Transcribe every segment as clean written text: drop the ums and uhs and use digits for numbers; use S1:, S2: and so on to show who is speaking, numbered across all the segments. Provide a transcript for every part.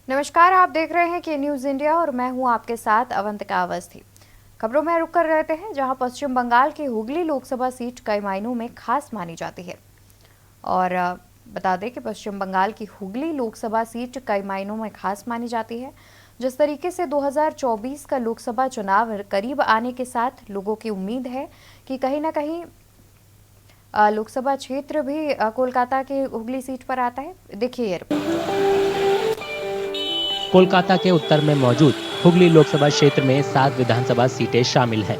S1: नमस्कार, आप देख रहे हैं के न्यूज इंडिया और मैं हूं आपके साथ अवंतिका अवस्थी। खबरों में रुक कर रहते हैं, जहां पश्चिम बंगाल की हुगली लोकसभा सीट कई मायनों में खास मानी जाती है। और बता दें कि पश्चिम बंगाल की हुगली लोकसभा सीट कई मायनों में खास मानी जाती है। जिस तरीके से 2024 का लोकसभा चुनाव करीब आने के साथ लोगों की उम्मीद है कि कहीं ना कहीं लोकसभा क्षेत्र भी कोलकाता के हुगली सीट पर आता है। देखिए ये रिपोर्ट।
S2: कोलकाता के उत्तर में मौजूद हुगली लोकसभा क्षेत्र में 7 विधानसभा सीटें शामिल हैं।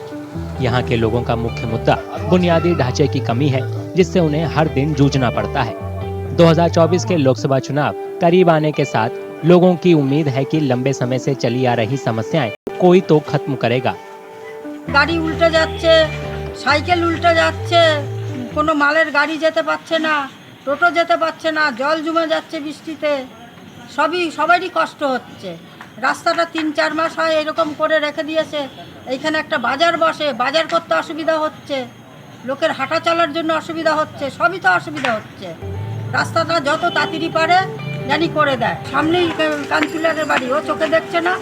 S2: यहाँ के लोगों का मुख्य मुद्दा बुनियादी ढांचे की कमी है, जिससे उन्हें हर दिन जूझना पड़ता है। 2024 के लोकसभा चुनाव करीब आने के साथ लोगों की उम्मीद है कि लंबे समय से चली आ रही समस्याएं कोई तो खत्म करेगा।
S3: गाड़ी उल्टे जाच्छे, साइकेल उल्टे जाच्छे, कोनो मालेर गाड़ी जेते पाच्छे ना, টোটো যেতে পারছে না, জল জমে যাচ্ছে বৃষ্টিতে, সবারই কষ্ট হচ্ছে। রাস্তাটা 3-4 মাস হয় এরকম করে রেখে দিয়েছে। এইখানে একটা বাজার বসে, বাজার করতে অসুবিধা হচ্ছে, লোকের হাঁটা চলার জন্য অসুবিধা হচ্ছে, সবই তো অসুবিধা হচ্ছে। রাস্তাটা যত তাড়াতাড়ি পারে জানি করে দেয়। সামনেই কাউন্সিলরের বাড়ি, ও চোখে দেখছে না,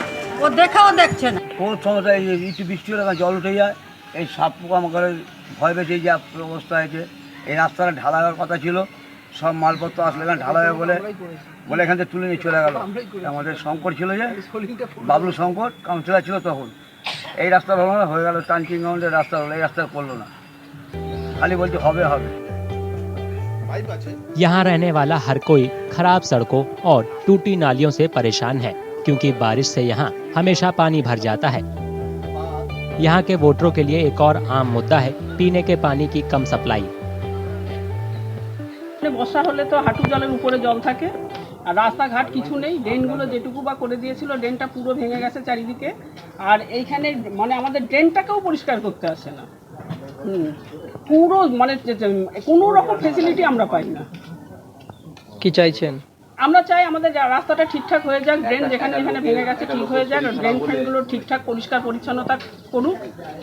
S3: ও দেখেও দেখছে না।
S4: কোন সমস্যা একটু বৃষ্টি হলে জল উঠে যায়, এই সাপ পোকামাকড়ের ভয় পেয়েছে, এই যে অবস্থা হয়েছে। এই রাস্তাটা ঢালা হওয়ার কথা ছিল, সব মালপত্র আসলে এখানে ঢালা হবে বলে এখান থেকে তুলে নিয়ে চলে গেল। আমাদের শঙ্কর ছিল, যে বাবলু শঙ্কর কাউন্সিলর ছিল তখন, এই রাস্তা হলো না, হয়ে গেল টানকিং গ্রাউন্ডের রাস্তা হলো, এই রাস্তা করলো না, খালি বলছে হবে হবে।
S2: यहाँ रहने वाला हर कोई खराब सड़कों और टूटी नालियों से परेशान है, क्योंकि बारिश से यहाँ हमेशा पानी भर जाता है। यहाँ के वोटरों के लिए एक और आम मुद्दा है पीने के पानी की कम सप्लाई।
S5: বর্ষা হলে তো হাঁটু জলের উপরে জল থাকে, আর রাস্তাঘাট কিছু নেই। ড্রেনগুলো যেটুকু বা করে দিয়েছিল, ড্রেনটা পুরো ভেঙে গেছে চারিদিকে। আর এইখানে মানে আমাদের ড্রেনটাকেও পরিষ্কার করতে আসে না। পুরো মানে কোনো রকম ফেসিলিটি আমরা পাই না।
S6: কি চাইছেন?
S5: আমরা চাই আমাদের রাস্তাটা ঠিকঠাক হয়ে যাক, ড্রেন যেখানে যেখানে ভেঙে গেছে ঠিক হয়ে যাক, ড্রেন ফ্রেনগুলো ঠিকঠাক পরিষ্কার পরিচ্ছন্নতা করুক,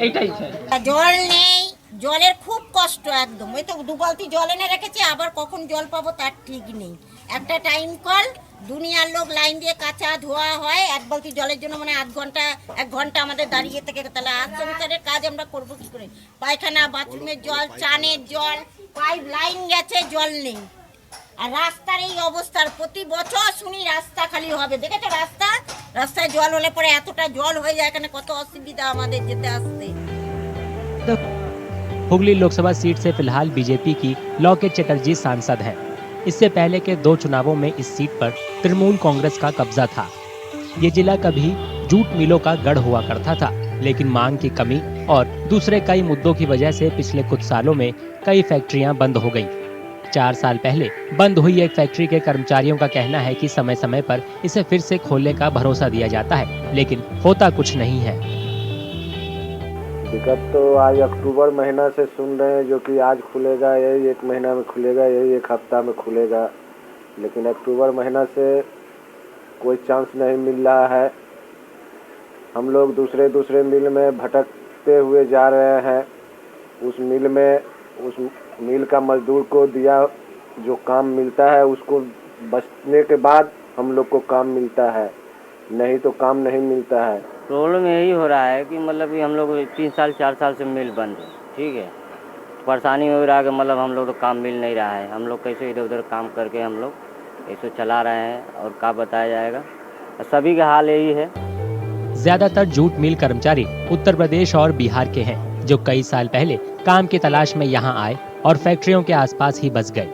S5: এইটাই চাই।
S7: জল নেই, জলের খুব কষ্ট একদম। ওই তো 2 বালতি জল এনে রেখেছি, আবার কখন জল পাবো তার ঠিক নেই। একটা টাইম কল, দুনিয়ার লোক লাইন দিয়ে কাঁচা ধোয়া হয়, 1 বালতি জলের জন্য মানে 1 ঘন্টা আমাদের দাঁড়িয়ে থেকে, তাহলে আশ্রমিকের কাজ আমরা করবো কি করে? পায়খানা বাথরুমের জল, চানের জল, পাইপ লাইন গেছে, জল নেই। আর রাস্তার এই অবস্থার প্রতি বছর শুনি রাস্তা খালি হবে। দেখেছো রাস্তায় জল হলে পরে এতটা জল হয়ে যায়, এখানে কত অসুবিধা আমাদের যেতে আসতে।
S2: हुगली लोकसभा सीट से फिलहाल बीजेपी की लौकिक चटर्जी सांसद हैं। इससे पहले के 2 चुनावों में इस सीट पर तृणमूल कांग्रेस का कब्जा था। ये जिला कभी जूट मिलों का गढ़ हुआ करता था, लेकिन मांग की कमी और दूसरे कई मुद्दों की वजह से पिछले कुछ सालों में कई फैक्ट्रियां बंद हो गईं। 4 साल पहले बंद हुई एक फैक्ट्री के कर्मचारियों का कहना है कि समय समय पर इसे फिर से खोलने का भरोसा दिया जाता है, लेकिन होता कुछ नहीं है।
S8: दिक्कत तो आज अक्टूबर महीना से सुन रहे हैं, जो कि आज खुलेगा, यही 1 महीना में खुलेगा, यही 1 हफ्ता में खुलेगा, लेकिन अक्टूबर महीना से कोई चांस नहीं मिल रहा है। हम लोग दूसरे मिल में भटकते हुए जा रहे हैं। उस मिल का मजदूर को दिया जो काम मिलता है, उसको बचने के बाद हम लोग को काम मिलता है, नहीं तो काम नहीं मिलता है।
S9: प्रॉब्लम यही हो रहा है कि मतलब कि हम लोग 3 साल 4 साल से मिल बंद है, ठीक है। परेशानी हो रहा है कि मतलब हम लोग तो काम मिल नहीं रहा है, हम लोग कैसे इधर उधर काम करके हम लोग ऐसे चला रहे हैं, और क्या बताया जाएगा, सभी का हाल यही है।
S2: ज्यादातर जूट मिल कर्मचारी उत्तर प्रदेश और बिहार के हैं, जो कई साल पहले काम की तलाश में यहाँ आए और फैक्ट्रियों के आसपास ही बस गए।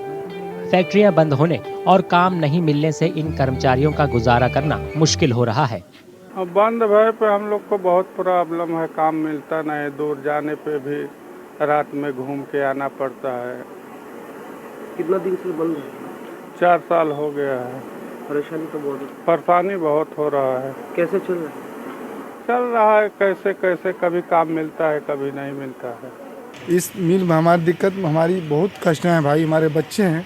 S2: फैक्ट्रियां बंद होने और काम नहीं मिलने से इन कर्मचारियों का गुजारा करना मुश्किल हो रहा है।
S10: बंद भय पे हम लोग को बहुत प्रॉब्लम है, काम मिलता नहीं, दूर जाने पे भी रात में घूम के आना पड़ता है।
S6: कितना दिन से बंद है?
S10: 4 साल हो गया है। परेशानी बहुत हो रहा है।
S6: कैसे चल रहा है?
S10: चल रहा है कैसे कैसे, कभी काम मिलता है कभी नहीं मिलता है।
S11: इस मिल में हमारी दिक्कत, हमारी बहुत कष्ट है भाई। हमारे बच्चे हैं,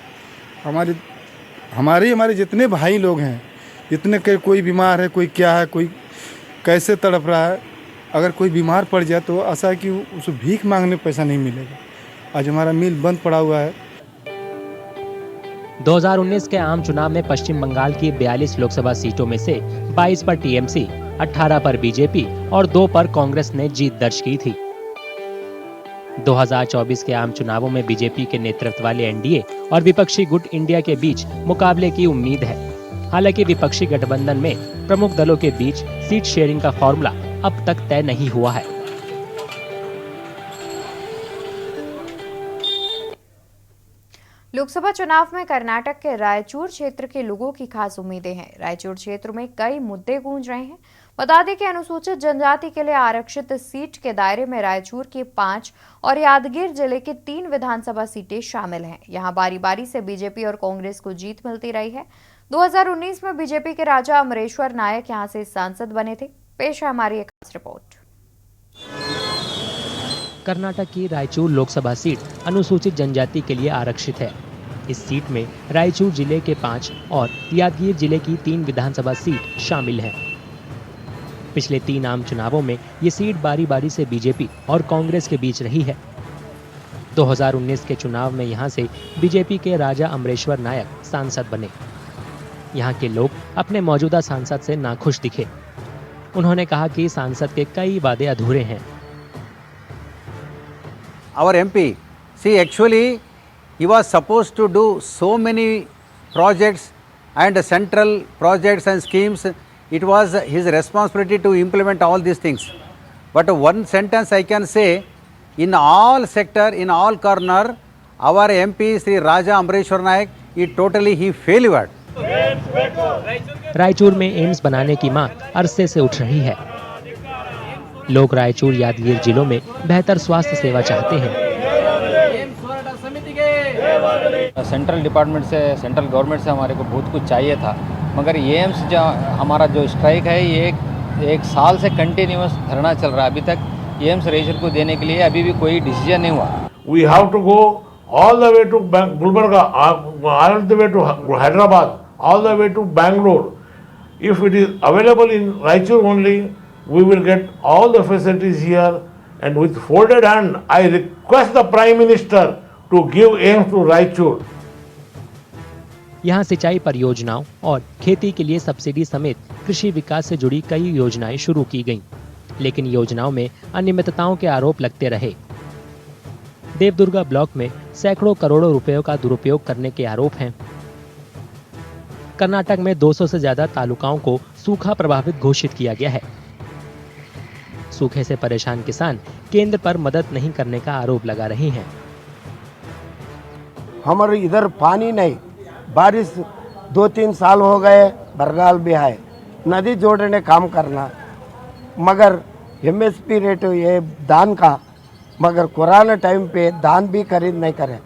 S11: हमारे जितने भाई लोग हैं, इतने कोई बीमार है, कोई क्या है, कोई कैसे तड़प रहा है। अगर कोई बीमार पड़ जाए तो ऐसा है कि उसे भीख मांगने पैसा नहीं मिलेगा। आज हमारा मिल बंद पड़ा हुआ है।
S2: 2019 के आम चुनाव में पश्चिम बंगाल की 42 लोकसभा सीटों में से 22 पर टीएमसी, 18 पर बीजेपी और 2 पर कांग्रेस ने जीत दर्ज की थी। 2024 के आम चुनावों में बीजेपी के नेतृत्व वाले एनडीए और विपक्षी गुट इंडिया के बीच मुकाबले की उम्मीद है। हालांकि विपक्षी गठबंधन में प्रमुख दलों के बीच सीट शेयरिंग का फॉर्मूला अब तक तय नहीं हुआ है।
S1: लोकसभा चुनाव में कर्नाटक के रायचूर क्षेत्र के लोगों की खास उम्मीदें हैं। रायचूर क्षेत्र में कई मुद्दे गूंज रहे हैं। बता दें कि अनुसूचित जनजाति के लिए आरक्षित सीट के दायरे में रायचूर की 5 और यादगीर जिले की 3 विधानसभा सीटें शामिल हैं। यहां बारी बारी से बीजेपी और कांग्रेस को जीत मिलती रही है। 2019 में बीजेपी के राजा अमरेश्वर नायक यहां से सांसद बने थे। पेश है हमारी एक खास रिपोर्ट।
S2: कर्नाटक की रायचूर लोकसभा सीट अनुसूचित जनजाति के लिए आरक्षित है। इस सीट में रायचूर जिले के 5 और यादगीर जिले की 3 विधानसभा सीट शामिल हैं। पिछले 3 आम चुनावों में ये सीट बारी बारी से बीजेपी और कांग्रेस के बीच रही है। 2019 के चुनाव में यहां से बीजेपी के राजा अमरेश्वर नायक सांसद बने। यहां के लोग अपने मौजूदा सांसद से नाखुश दिखे। उन्होंने कहा कि सांसद के कई वादे अधूरे हैं।
S12: Our MP, see, actually he was supposed to do so many projects and central projects and schemes. It was his responsibility to implement all these things. But one sentence I can say, in all sector, in all corner, our MP Sri Raja Amreshwar Nayak, he failed.
S2: Raichur में AIIMS बनाने की मांग अरसे से उठ रही है। लोग रायचूर यादगीर जिलों में बेहतर स्वास्थ्य सेवा चाहते हैं।
S13: सेंट्रल डिपार्टमेंट से, सेंट्रल गवर्नमेंट से हमारे को बहुत कुछ चाहिए था, मगर ये एम्स जो हमारा जो स्ट्राइक है ये एक साल से कंटिन्यूअस धरना चल रहा है। अभी तक एम्स रायचूर को देने के लिए अभी भी कोई डिसीजन नहीं हुआ।
S14: We have to go all the way to Gulbarga, all the way to Hyderabad, all the way to Bangalore. If it is available in Raichur only, we will get all the facilities here, and with folded hand, I request the Prime Minister to give aims to Raichur.
S2: यहाँ सिंचाई परियोजनाओं और खेती के लिए subsidy समेत कृषि विकास से जुड़ी कई योजनाएं शुरू की गईं, लेकिन योजनाओं में अनियमितताओं के आरोप लगते रहे। देवदुर्गा ब्लॉक में सैकड़ों करोड़ों रुपयों का दुरुपयोग करने के आरोप हैं। कर्नाटक में 200 से ज्यादा तालुकाओं को सूखा प्रभावित घोषित किया गया है। सूखे से परेशान किसान केंद्र पर मदद नहीं करने का आरोप लगा रहे हैं।
S15: हमारे इधर पानी नहीं, बारिश 2-3 साल हो गए, बरगाल भी है, नदी जोड़ने काम करना, मगर एमएसपी रेट ये धान का, मगर कोरोना टाइम पे धान भी खरीद नहीं करे।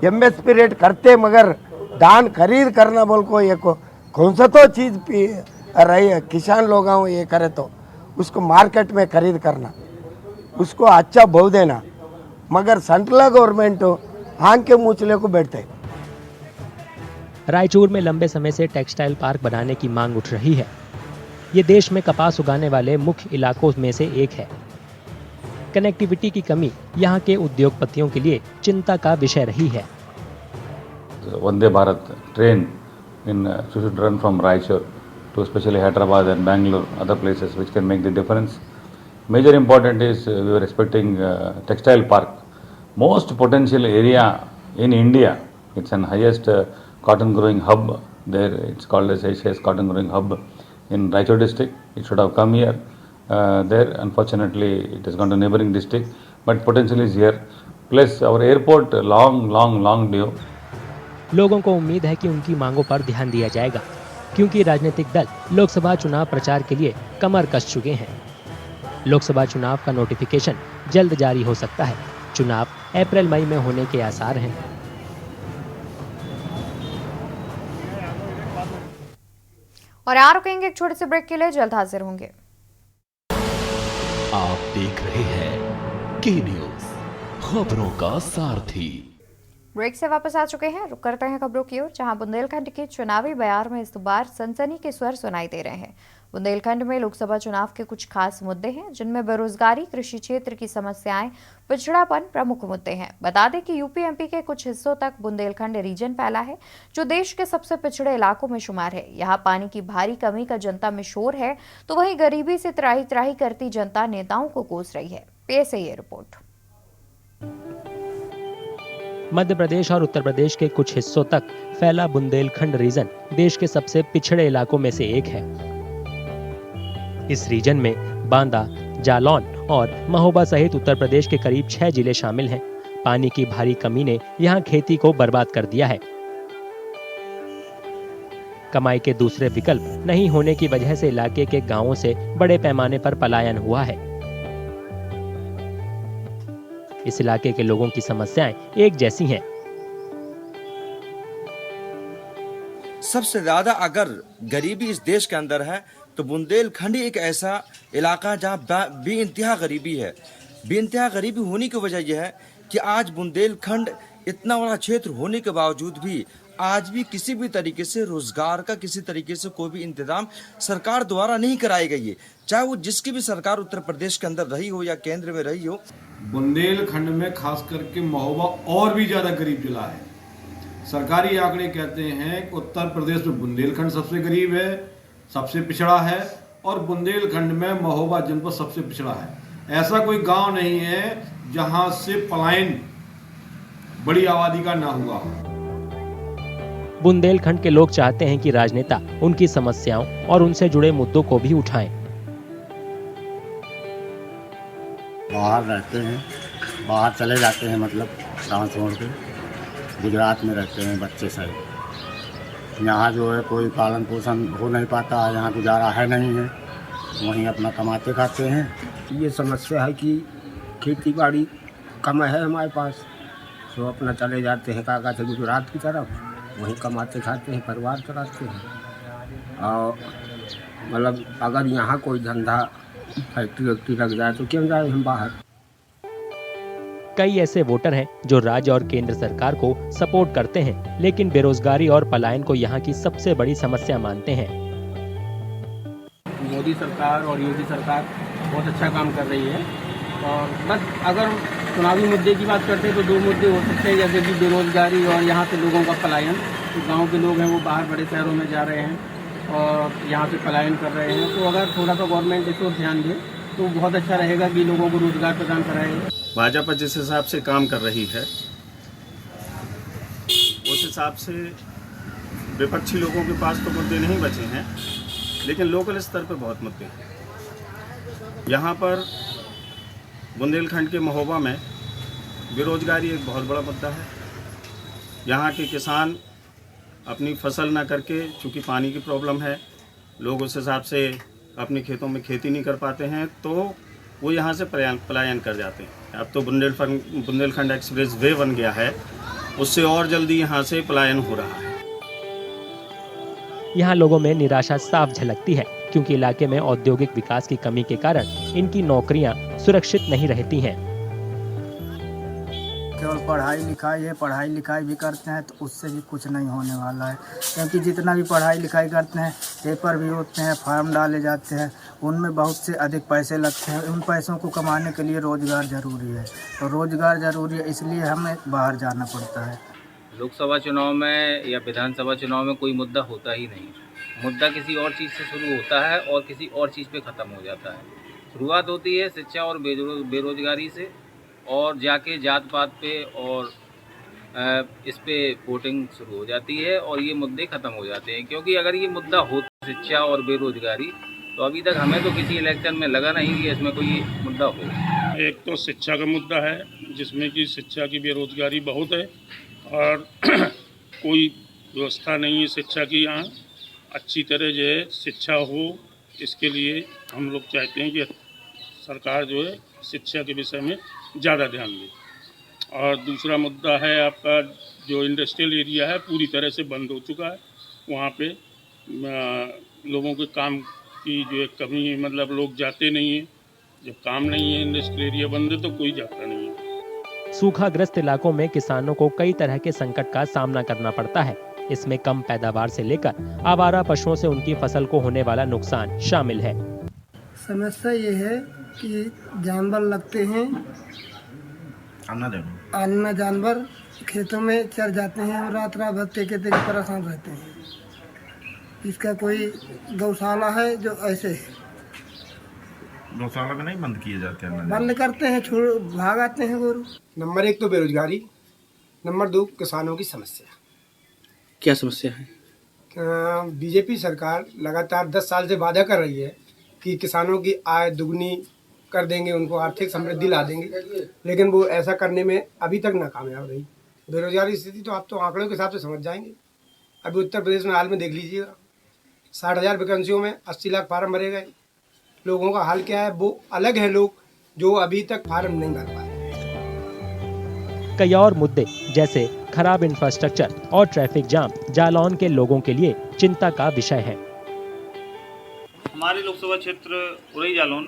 S15: एमएसपी रेट करते मगर धान खरीद करना बोल को ये कौन सा तो चीज़ पी रही है, किसान लोग ये करे तो उसको मार्केट में खरीद करना, उसको अच्छा भाव देना, मगर सेंट्रल गवर्नमेंट आंख के मूंछ को बैठते।
S2: रायचूर में लंबे समय से टेक्सटाइल पार्क बनाने की मांग उठ रही है। ये देश में कपास उगाने वाले मुख्य इलाकों में से एक है। कनेक्टिविटी की कमी यहाँ के उद्योगपतियों के लिए चिंता का विषय रही है।
S16: Vande Bharat train should run from Raichur to especially Hyderabad and Bangalore, other places which can make the difference. Major important is we were expecting textile park, most potential area in India. It's an highest cotton growing hub there. It's called as Asia's cotton growing hub in Raichur district. It should have come here. There unfortunately it has gone to neighboring district, but potential is here. Plus our airport long due.
S2: लोगों को उम्मीद है कि उनकी मांगों पर ध्यान दिया जाएगा, क्योंकि राजनीतिक दल लोकसभा चुनाव प्रचार के लिए कमर कस चुके हैं। लोकसभा चुनाव का नोटिफिकेशन जल्द जारी हो सकता है। चुनाव अप्रैल-मई में होने के आसार हैं।
S1: और यहाँ रुकेंगे एक छोटे से ब्रेक के लिए, जल्द हाजिर होंगे।
S17: आप देख रहे हैं के न्यूज़, खबरों का सारथी।
S1: ब्रेक से वापस आ चुके हैं। रुक करते हैं खबरों की ओर, जहां बुंदेलखंड के चुनावी बयार में इस बार सनसनी के स्वर सुनाई दे रहे हैं। बुंदेलखंड में लोकसभा चुनाव के कुछ खास मुद्दे हैं, जिनमें बेरोजगारी, कृषि क्षेत्र की समस्याएं, पिछड़ापन प्रमुख मुद्दे हैं। बता दें कि यूपी एमपी के कुछ हिस्सों तक बुंदेलखंड रीजन फैला है, जो देश के सबसे पिछड़े इलाकों में शुमार है। यहाँ पानी की भारी कमी का जनता में शोर है, तो वहीं गरीबी से त्राही त्राही करती जनता नेताओं को कोस रही है। पेश है ये रिपोर्ट।
S2: मध्य प्रदेश और उत्तर प्रदेश के कुछ हिस्सों तक फैला बुंदेलखंड रीजन देश के सबसे पिछड़े इलाकों में से एक है। इस रीजन में बांदा, जालौन और महोबा सहित उत्तर प्रदेश के करीब 6 जिले शामिल हैं। पानी की भारी कमी ने यहाँ खेती को बर्बाद कर दिया है। कमाई के दूसरे विकल्प नहीं होने की वजह से इलाके के गांवों से बड़े पैमाने पर पलायन हुआ है। इस इलाके के लोगों की समस्याएं एक जैसी हैं।
S17: सबसे ज्यादा अगर गरीबी इस देश के अंदर है तो बुंदेलखंड एक ऐसा इलाका जहाँ बेइंतहा गरीबी है। बेइंतहा गरीबी होने की वजह यह है कि आज बुंदेलखंड इतना बड़ा क्षेत्र होने के बावजूद भी आज भी किसी भी तरीके से रोजगार का किसी तरीके से कोई भी इंतजाम सरकार द्वारा नहीं कराई गई है, चाहे वो जिसकी भी सरकार उत्तर प्रदेश के अंदर रही हो या केंद्र में रही हो।
S18: बुंदेलखंड में खास करके महोबा और भी ज़्यादा गरीब जिला है। सरकारी आंकड़े कहते हैं कि उत्तर प्रदेश में बुंदेलखंड सबसे गरीब है, सबसे पिछड़ा है, और बुंदेलखंड में महोबा जनपद सबसे पिछड़ा है। ऐसा कोई गांव नहीं है जहां से पलायन बड़ी आबादी का ना हुआ हो।
S2: बुंदेलखंड के लोग चाहते हैं कि राजनेता उनकी समस्याओं और उनसे जुड़े मुद्दों को भी उठाएं।
S19: बाहर रहते हैं, बाहर चले जाते हैं, मतलब गाँव छोड़ के गुजरात में रहते हैं बच्चे सब। यहाँ जो है कोई पालन पोषण हो नहीं पाता है, यहाँ गुजारा है नहीं है, वहीं अपना कमाते खाते हैं।
S15: ये समस्या है कि खेती बाड़ी कम है हमारे पास, तो अपना चले जाते हैं काका से गुजरात की तरफ, वहीं कमाते खाते हैं, परिवार चलाते हैं। और मतलब अगर यहाँ कोई धंधा फैक्ट्री वैक्ट्री लग जाए तो क्यों जाए हम बाहर।
S2: कई ऐसे वोटर हैं जो राज्य और केंद्र सरकार को सपोर्ट करते हैं, लेकिन बेरोजगारी और पलायन को यहाँ की सबसे बड़ी समस्या मानते हैं।
S5: मोदी सरकार और योगी सरकार बहुत अच्छा काम कर रही है, और बस अगर चुनावी मुद्दे की बात करते हैं तो 2 मुद्दे हो सकते हैं, जैसे कि बेरोजगारी और यहाँ से लोगों का पलायन। तो गांव के लोग हैं वो बाहर बड़े शहरों में जा रहे हैं और यहाँ से पलायन कर रहे हैं। तो अगर थोड़ा सा गवर्नमेंट इस पर ध्यान दे तो बहुत अच्छा रहेगा कि लोगों को रोजगार प्रदान कराए।
S20: भाजपा जिस हिसाब से काम कर रही है उस हिसाब से विपक्षी लोगों के पास तो मुद्दे नहीं बचे हैं, लेकिन लोकल स्तर पर बहुत मुद्दे हैं। यहाँ पर बुंदेलखंड के महोबा में बेरोजगारी एक बहुत बड़ा मुद्दा है। यहाँ के किसान अपनी फसल ना करके, चूँकि पानी की प्रॉब्लम है, लोग उस हिसाब से अपने खेतों में खेती नहीं कर पाते हैं, तो वो यहाँ से पलायन कर जाते हैं। अब तो बुंदेलखंड एक्सप्रेस वे बन गया है, उससे और जल्दी यहाँ से पलायन हो रहा है।
S2: यहाँ लोगों में निराशा साफ झलकती है, क्योंकि इलाके में औद्योगिक विकास की कमी के कारण इनकी नौकरियां सुरक्षित नहीं रहती हैं।
S21: केवल पढ़ाई लिखाई है, पढ़ाई लिखाई भी करते हैं तो उससे भी कुछ नहीं होने वाला है, क्योंकि जितना भी पढ़ाई लिखाई करते हैं, पेपर भी होते हैं, फॉर्म डाले जाते हैं, उनमें बहुत से अधिक पैसे लगते हैं। उन पैसों को कमाने के लिए रोज़गार ज़रूरी है, और रोज़गार ज़रूरी है इसलिए हमें बाहर जाना पड़ता है।
S22: लोकसभा चुनाव में या विधानसभा चुनाव में कोई मुद्दा होता ही नहीं। मुद्दा किसी और चीज़ से शुरू होता है और किसी और चीज़ पे ख़त्म हो जाता है। शुरुआत होती है शिक्षा और बेरोजगारी से, और जाके जात पात पे और इस पे वोटिंग शुरू हो जाती है और ये मुद्दे ख़त्म हो जाते हैं। क्योंकि अगर ये मुद्दा होता शिक्षा और बेरोजगारी, तो अभी तक हमें तो किसी इलेक्शन में लगा नहीं कि इसमें कोई मुद्दा हो।
S14: एक तो शिक्षा का मुद्दा है, जिसमें कि शिक्षा की बेरोजगारी बहुत है और कोई व्यवस्था नहीं है शिक्षा की। यहाँ अच्छी तरह जो है शिक्षा हो, इसके लिए हम लोग चाहते हैं कि सरकार जो है शिक्षा के विषय में ज़्यादा ध्यान दे। और दूसरा मुद्दा है आपका जो इंडस्ट्रियल एरिया है पूरी तरह से बंद हो चुका है। वहाँ पे लोगों के काम की जो है कमी है, मतलब लोग जाते नहीं हैं। जब काम नहीं है, इंडस्ट्रियल एरिया बंद है, तो कोई जाता नहीं है।
S2: सूखाग्रस्त इलाकों में किसानों को कई तरह के संकट का सामना करना पड़ता है। इसमें कम पैदावार से लेकर आवारा पशुओं से उनकी फसल को होने वाला नुकसान शामिल है।
S3: समस्या ये है कि जानवर लगते हैं, अन्ना जानवर खेतों में चर जाते हैं और रात रात भर तेके परेशान रहते हैं। इसका कोई गौशाला है जो ऐसे है,
S4: गौशाला में नहीं बंद किए जाते हैं,
S3: बंद करते हैं, छोड़ भाग आते हैं गोरू।
S23: नंबर 1 तो बेरोजगारी, नंबर 2 किसानों की समस्या।
S6: क्या समस्या है?
S23: बीजेपी सरकार लगातार 10 साल से वादा कर रही है कि किसानों की आय दुगनी कर देंगे, उनको आर्थिक समृद्धि ला देंगे, लेकिन वो ऐसा करने में अभी तक नाकामयाब रही। बेरोजगारी स्थिति तो आप तो आंकड़ों के हिसाब से समझ जाएंगे। अभी उत्तर प्रदेश में हाल में देख लीजिएगा, 60,000 वैकेंसियों में 80 लाख फार्म भरे गए। लोगों का हाल क्या है वो अलग है, लोग जो अभी तक फार्म नहीं भर पाए।
S2: कई और मुद्दे जैसे खराब इंफ्रास्ट्रक्चर और ट्रैफिक जाम जालौन के लोगों के लिए चिंता का विषय है।
S22: हमारे लोकसभा क्षेत्र उरई जालौन,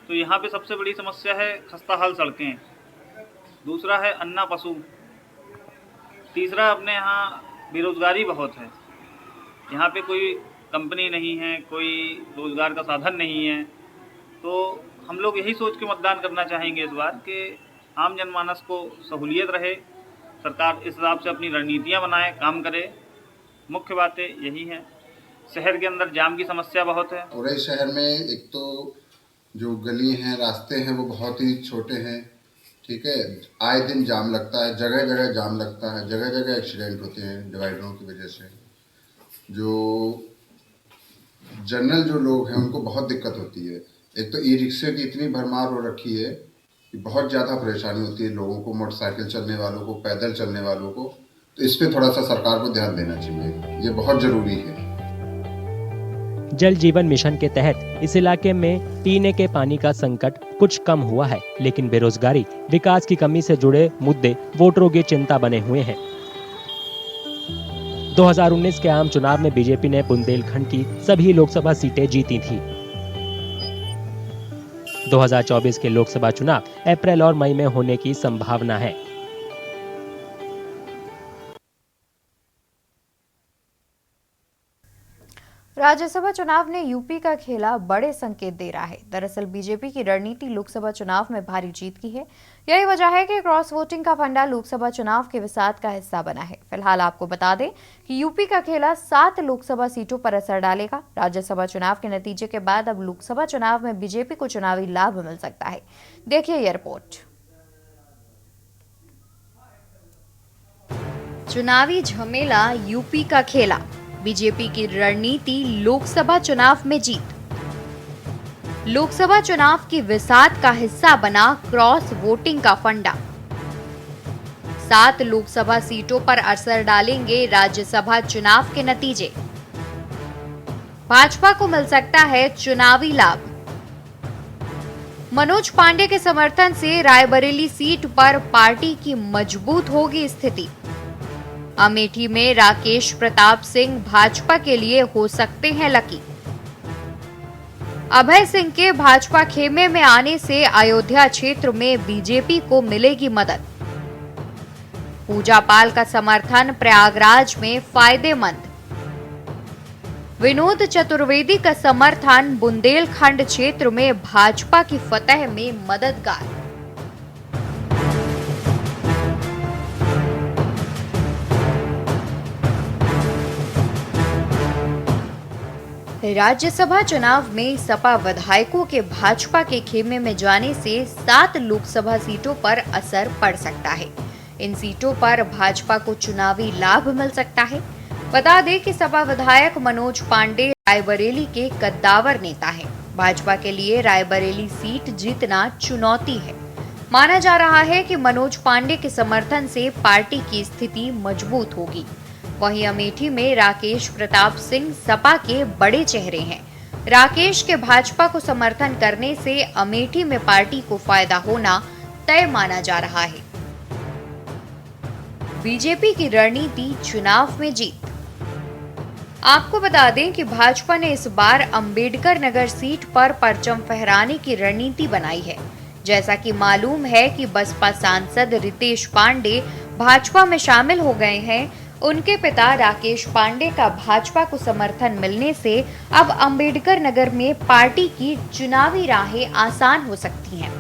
S22: तो यहाँ पे सबसे बड़ी समस्या है खस्ता हाल सड़कें, दूसरा है अन्ना पशु, तीसरा अपने यहाँ बेरोजगारी बहुत है। यहाँ पे कोई कंपनी नहीं है, कोई रोजगार का साधन नहीं है। तो हम लोग यही सोच के मतदान करना चाहेंगे इस बार कि आम जनमानस को सहूलियत रहे, सरकार इस हिसाब से अपनी रणनीतियाँ बनाए, काम करे। मुख्य बातें यही हैं। शहर के अंदर जाम की समस्या बहुत है।
S24: उरई शहर में एक तो जो गली हैं, रास्ते हैं, वो बहुत ही छोटे हैं, ठीक है। आए दिन जाम लगता है, जगह जगह जाम लगता है, जगह जगह एक्सीडेंट होते हैं डिवाइडरों की वजह से। जो जनरल जो लोग हैं उनको बहुत दिक्कत होती है। एक तो ई रिक्शे की इतनी भरमार हो रखी है कि बहुत ज़्यादा परेशानी होती है लोगों को, मोटरसाइकिल चलने वालों को, पैदल चलने वालों को। तो इस पे थोड़ा सा सरकार को ध्यान देना चाहिए, ये बहुत ज़रूरी है।
S2: जल जीवन मिशन के तहत इस इलाके में पीने के पानी का संकट कुछ कम हुआ है, लेकिन बेरोजगारी, विकास की कमी से जुड़े मुद्दे वोटरों की चिंता बने हुए हैं। 2019 के आम चुनाव में बीजेपी ने बुंदेलखंड की सभी लोकसभा सीटें जीती थी। 2024 के लोकसभा चुनाव अप्रैल और मई में होने की संभावना है।
S1: राज्यसभा चुनाव ने यूपी का खेला बड़े संकेत दे रहा है। दरअसल बीजेपी की रणनीति लोकसभा चुनाव में भारी जीत की है। यही वजह है कि क्रॉस वोटिंग का फंडा लोकसभा चुनाव के विसात का हिस्सा बना है। फिलहाल आपको बता दें कि यूपी का खेला 7 लोकसभा सीटों पर असर डालेगा। राज्यसभा चुनाव के नतीजे के बाद अब लोकसभा चुनाव में बीजेपी को चुनावी लाभ मिल सकता है। देखिए यह रिपोर्ट। चुनावी झमेला, यूपी का खेला, बीजेपी की रणनीति, लोकसभा चुनाव में जीत। लोकसभा चुनाव की विसात का हिस्सा बना क्रॉस वोटिंग का फंडा। 7 लोकसभा सीटों पर असर डालेंगे राज्यसभा चुनाव के नतीजे। भाजपा को मिल सकता है चुनावी लाभ। मनोज पांडे के समर्थन से रायबरेली सीट पर पार्टी की मजबूत होगी स्थिति। अमेठी में राकेश प्रताप सिंह भाजपा के लिए हो सकते हैं लकी। अभय सिंह के भाजपा खेमे में आने से अयोध्या क्षेत्र में बीजेपी को मिलेगी मदद। पूजा पाल का समर्थन प्रयागराज में फायदेमंद। विनोद चतुर्वेदी का समर्थन बुंदेलखंड क्षेत्र में भाजपा की फतह में मददगार। राज्यसभा चुनाव में सपा विधायकों के भाजपा के खेमे में जाने से 7 लोकसभा सीटों पर असर पड़ सकता है। इन सीटों पर भाजपा को चुनावी लाभ मिल सकता है। बता दें कि सपा विधायक मनोज पांडे रायबरेली के कद्दावर नेता हैं। भाजपा के लिए रायबरेली सीट जीतना चुनौती है। माना जा रहा है कि मनोज पांडे के समर्थन से पार्टी की स्थिति मजबूत होगी। वहीं अमेठी में राकेश प्रताप सिंह सपा के बड़े चेहरे हैं। राकेश के भाजपा को समर्थन करने से अमेठी में पार्टी को फायदा होना तय माना जा रहा है। बीजेपी की रणनीति, चुनाव में जीत। आपको बता दें कि भाजपा ने इस बार अंबेडकर नगर सीट पर परचम फहराने की रणनीति बनाई है। जैसा कि मालूम है कि बसपा सांसद रितेश पांडे भाजपा में शामिल हो गए हैं। उनके पिता राकेश पांडे का भाजपा को समर्थन मिलने से अब अंबेडकर नगर में पार्टी की चुनावी राहें आसान हो सकती हैं।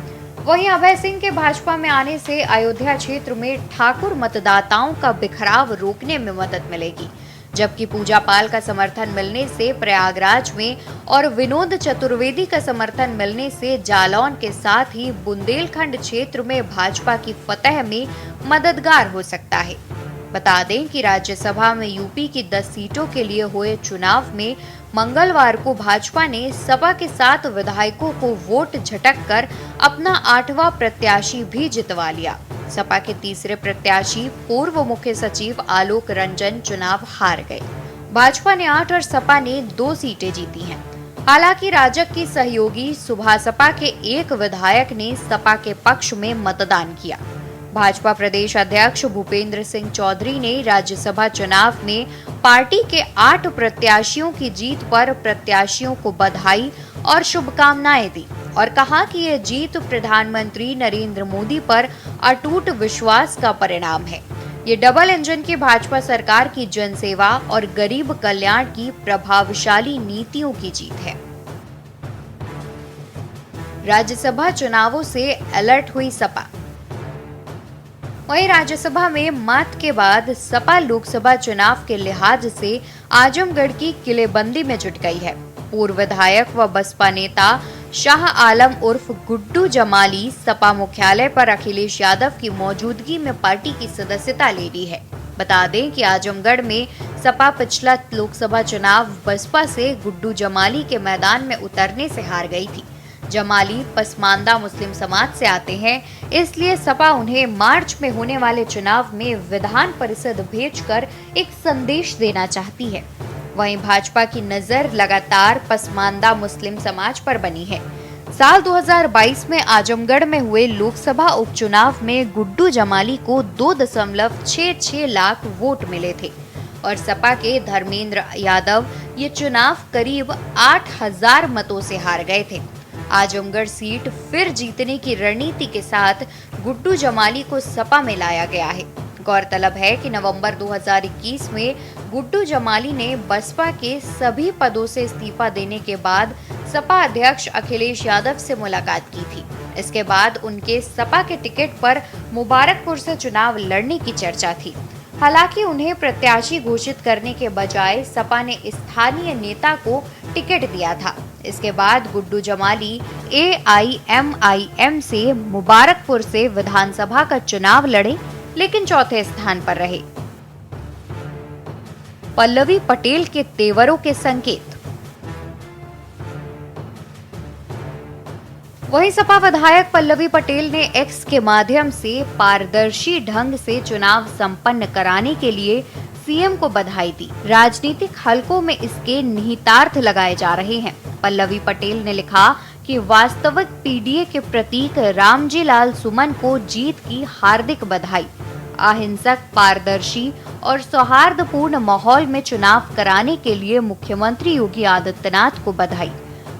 S1: वहीं अभय सिंह के भाजपा में आने से अयोध्या क्षेत्र में ठाकुर मतदाताओं का बिखराव रोकने में मदद मिलेगी, जबकि पूजा पाल का समर्थन मिलने से प्रयागराज में और विनोद चतुर्वेदी का समर्थन मिलने से जालौन के साथ ही बुंदेलखंड क्षेत्र में भाजपा की फतह में मददगार हो सकता है। बता दें कि राज्यसभा में यूपी की 10 सीटों के लिए हुए चुनाव में मंगलवार को भाजपा ने सपा के 7 विधायकों को वोट झटक कर अपना 8वां प्रत्याशी भी जितवा लिया। सपा के तीसरे प्रत्याशी पूर्व मुख्य सचिव आलोक रंजन चुनाव हार गए। भाजपा ने 8 और सपा ने 2 सीटें जीती हैं। हालांकि राजग की सहयोगी सुभा सपा के 1 विधायक ने सपा के पक्ष में मतदान किया। भाजपा प्रदेश अध्यक्ष भूपेंद्र सिंह चौधरी ने राज्यसभा चुनाव में पार्टी के 8 प्रत्याशियों की जीत पर प्रत्याशियों को बधाई और शुभकामनाएं दी और कहा कि यह जीत प्रधानमंत्री नरेंद्र मोदी पर अटूट विश्वास का परिणाम है। ये डबल इंजन की भाजपा सरकार की जनसेवा और गरीब कल्याण की प्रभावशाली नीतियों की जीत है। राज्यसभा चुनावों से अलर्ट हुई सपा। वहीं राज्यसभा में मात के बाद सपा लोकसभा चुनाव के लिहाज से आजमगढ़ की किलेबंदी में जुट गई है। पूर्व विधायक व बसपा नेता शाह आलम उर्फ गुड्डू जमाली सपा मुख्यालय पर अखिलेश यादव की मौजूदगी में पार्टी की सदस्यता ले ली है। बता दें कि आजमगढ़ में सपा पिछला लोकसभा चुनाव बसपा से गुड्डू जमाली के मैदान में उतरने से हार गई थी। जमाली पसमानदा मुस्लिम समाज से आते हैं, इसलिए सपा उन्हें मार्च में होने वाले चुनाव में विधान परिषद भेजकर एक संदेश देना चाहती है। वहीं भाजपा की नजर लगातार पसमानदा मुस्लिम समाज पर बनी है। साल 2022 में आजमगढ़ में हुए लोकसभा उपचुनाव में गुड्डू जमाली को 2.66 लाख वोट मिले थे और सपा के धर्मेंद्र यादव ये चुनाव करीब 8,000 मतों से हार गए थे। आजमगढ़ सीट फिर जीतने की रणनीति के साथ गुड्डू जमाली को सपा में लाया गया है। गौरतलब है कि नवंबर 2021 में गुड्डू जमाली ने बसपा के सभी पदों से इस्तीफा देने के बाद सपा अध्यक्ष अखिलेश यादव से मुलाकात की थी। इसके बाद उनके सपा के टिकट पर मुबारकपुर से चुनाव लड़ने की चर्चा थी। हालांकि उन्हें प्रत्याशी घोषित करने के बजाय सपा ने स्थानीय नेता को टिकट दिया था। इसके बाद गुड्डू जमाली AIMIM से मुबारकपुर से विधानसभा का चुनाव लड़े, लेकिन चौथे स्थान पर रहे। पल्लवी पटेल के तेवरों के संकेत। वहीं सपा विधायक पल्लवी पटेल ने एक्स के माध्यम से पारदर्शी ढंग से चुनाव संपन्न कराने के लिए सीएम को बधाई दी। राजनीतिक हलकों में इसके निहितार्थ लगाए जा रहे हैं। पल्लवी पटेल ने लिखा कि वास्तविक पीडीए के प्रतीक रामजी लाल सुमन को जीत की हार्दिक बधाई। अहिंसक, पारदर्शी और सौहार्दपूर्ण माहौल में चुनाव कराने के लिए मुख्यमंत्री योगी आदित्यनाथ को बधाई।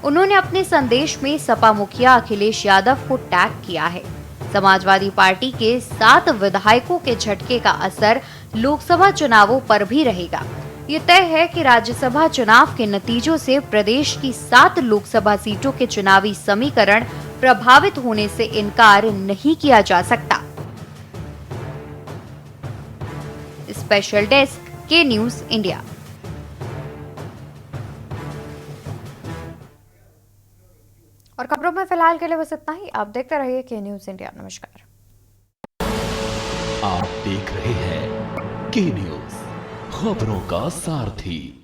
S1: उन्होंने अपने संदेश में सपा मुखिया अखिलेश यादव को टैग किया है। समाजवादी पार्टी के 7 विधायकों के झटके का असर लोकसभा चुनावों पर भी रहेगा। ये तय है कि राज्यसभा चुनाव के नतीजों से प्रदेश की 7 लोकसभा सीटों के चुनावी समीकरण प्रभावित होने से इनकार नहीं किया जा सकता। स्पेशल डेस्क के न्यूज इंडिया। और खबरों में फिलहाल के लिए बस इतना ही। आप देखते रहिए के न्यूज इंडिया। नमस्कार।
S7: आप देख रहे हैं के न्यूज, खबरों का सारथी।